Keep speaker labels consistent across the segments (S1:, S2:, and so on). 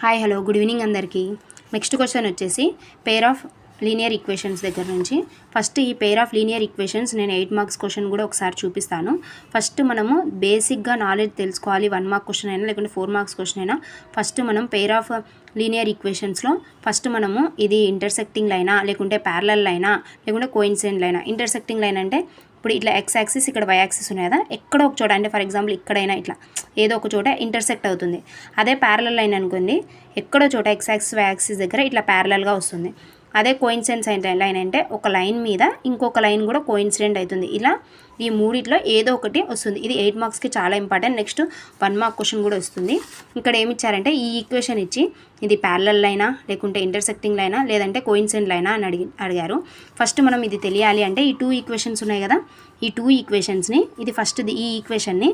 S1: Hi hello good evening అందరికీ. Next question వచ్చేసి pair of linear equations దగ్గర నుంచి. ఫస్ట్ ఈ పేర్ ఆఫ్ లీనియర్ ఈక్వేషన్స్ నేను 8 మార్క్స్ క్వశ్చన్ కూడా ఒకసారి చూపిస్తాను. ఫస్ట్ మనము బేసిక్గా నాలెడ్జ్ తెలుసుకోవాలి. 1 మార్క్ క్వశ్చన్ అయినా లేకుంటే 4 మార్క్స్ క్వశ్చన్ అయినా ఫస్ట్ మనం పేర్ ఆఫ్ లీనియర్ ఈక్వేషన్స్లో ఫస్ట్ మనము ఇది ఇంటర్సెక్టింగ్ లైనా లేకుంటే ప్యారలల్ లైనా లేకుంటే కోయిన్సిడెంట్ లైనా. ఇంటర్సెక్టింగ్ లైన్ అంటే ఇప్పుడు ఇట్లా ఎక్స్ యాక్సిస్ ఇక్కడ వై యాక్సిస్ ఉన్నాయి కదా, ఎక్కడో ఒక చోట అంటే ఫర్ ఎగ్జాంపుల్ ఇక్కడైనా ఇట్లా ఏదో ఒక చోట ఇంటర్సెక్ట్ అవుతుంది. అదే ప్యారలల్ లైన్ అనుకోండి, ఎక్కడో చోట ఎక్స్ యాక్సిస్ వై యాక్సిస్ దగ్గర ఇట్లా ప్యారలల్గా వస్తుంది. అదే కోయిన్సిడెంట్ లైన్ అంటే ఒక లైన్ మీద ఇంకొక లైన్ కూడా కోయిన్సిడెంట్ అవుతుంది. ఇలా ఈ మూడిట్లో ఏదో ఒకటి వస్తుంది. ఇది 8 మార్క్స్కి చాలా ఇంపార్టెంట్. నెక్స్ట్ 1 మార్క్ క్వశ్చన్ కూడా వస్తుంది. ఇక్కడ ఏమి ఇచ్చారంటే ఈ ఈక్వేషన్ ఇచ్చి ఇది ప్యారలల్ లైనా లేకుంటే ఇంటర్సెక్టింగ్ లైనా లేదంటే కోయిన్సిడెంట్ లైనా అని అడిగారు. ఫస్ట్ మనం ఇది తెలియాలి అంటే ఈ 2 ఈక్వేషన్స్ ఉన్నాయి కదా, ఈ 2 ఈక్వేషన్స్ని ఇది ఫస్ట్ది ఈ ఈక్వేషన్ని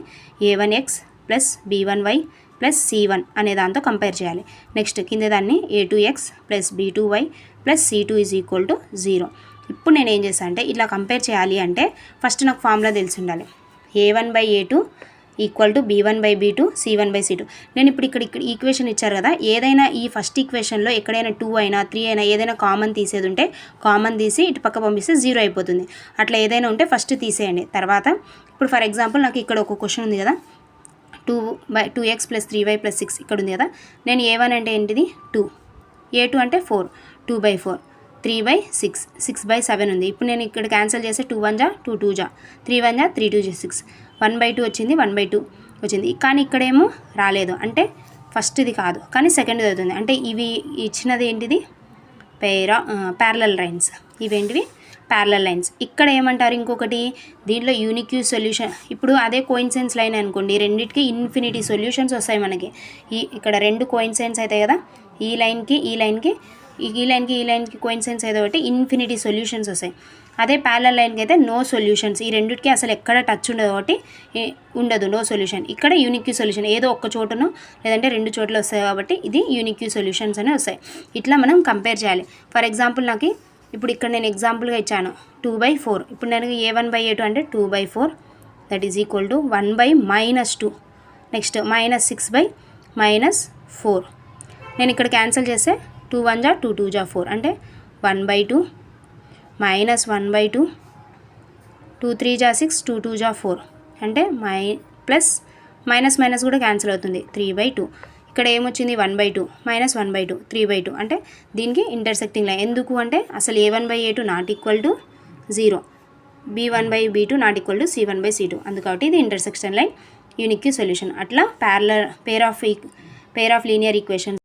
S1: a1x plus b1y plus c1 అనే దాంతో కంపేర్ చేయాలి. నెక్స్ట్ కింద దాన్ని a2x plus b2y plus c2 is equal to 0. ఇప్పుడు నేను ఏం చేస్తాను అంటే ఇట్లా కంపేర్ చేయాలి అంటే ఫస్ట్ నాకు ఫార్ములా తెలిసి ఉండాలి. a1/a2 equal to b1/b2 c1/c2. నేను ఇక్కడ ఈక్వేషన్ ఇచ్చారు కదా, ఏదైనా ఈ ఫస్ట్ ఈక్వేషన్లో ఎక్కడైనా 2 అయినా 3 అయినా ఏదైనా కామన్ తీసేది ఉంటే కామన్ తీసి ఇటు పక్క పంపిస్తే 0 అయిపోతుంది. అట్లా ఏదైనా ఉంటే ఫస్ట్ తీసేయండి. తర్వాత ఇప్పుడు ఫర్ ఎగ్జాంపుల్ నాకు ఇక్కడ ఒక క్వశ్చన్ ఉంది కదా, 2x ప్లస్ 3y ప్లస్ 6 ఇక్కడ ఉంది కదా. నేను a1 అంటే ఏంటిది 2, a2 అంటే 4, 2/4, 3/6, 6/7 ఉంది. ఇప్పుడు నేను ఇక్కడ క్యాన్సిల్ చేస్తే 2 1 జా 2 2 జా 3 1 జా 3 2 జా 6, 1/2 వచ్చింది, 1/2 వచ్చింది. కానీ ఇక్కడేమో రాలేదు అంటే ఫస్ట్ది కాదు కానీ సెకండ్ది అవుతుంది. అంటే ఇవి ఇచ్చినది ఏంటిది ప్యారలల్ లైన్స్, ఇవేంటివి ప్యారలల్ లైన్స్. ఇక్కడ ఏమంటారు ఇంకొకటి దీంట్లో యూనిక్ సొల్యూషన్. ఇప్పుడు అదే కోయిన్సిడెన్స్ లైన్ అనుకోండి, రెండింటికి ఇన్ఫినిటీ సొల్యూషన్స్ వస్తాయి మనకి. ఇక్కడ 2 కోయిన్సిడెన్స్ అవుతాయి కదా, ఈ లైన్కి కోయిన్సిడెన్స్ అయితే ఒకటి ఇన్ఫినిటీ సొల్యూషన్స్ వస్తాయి. అదే ప్యారలల్ లైన్కి అయితే నో సొల్యూషన్స్. ఈ రెండింటికి అసలు ఎక్కడ టచ్ ఉండదు కాబట్టి ఉండదు, నో సొల్యూషన్. ఇక్కడ యూనిక్ సొల్యూషన్ ఏదో ఒక్క చోటను లేదంటే 2 చోట్ల వస్తాయి కాబట్టి ఇది యూనిక్ సొల్యూషన్స్ అనే వస్తాయి. ఇట్లా మనం కంపేర్ చేయాలి. ఫర్ ఎగ్జాంపుల్ నాకు ఇప్పుడు ఇక్కడ నేను ఎగ్జాంపుల్గా ఇచ్చాను 2/4. ఇప్పుడు నేను a1/a2 అంటే 2/4 that is equal to 1/-2. Next -6/-4. నేను ఇక్కడ క్యాన్సిల్ చేస్తే 2 1 జా 2 2 జా 4 అంటే 1/2 -1/2, 2 3 జా 6, 2 2 జా 4 అంటే ప్లస్ మైనస్ కూడా క్యాన్సిల్ అవుతుంది 3/2. ఇక్కడ ఏమొచ్చింది 1/2 -1/2 3/2 అంటే దీనికి ఇంటర్సెక్టింగ్ లైన్. ఎందుకు అంటే అసలు a1/a2 not equal to 0, b1/b2 not equal to c1/c2. అందుకని ఇది ఇంటర్సెక్షన్ లైన్, యూనిక్ సొల్యూషన్. అట్లా పేర్ ఆఫ్ లీనియర్ ఈక్వేషన్స్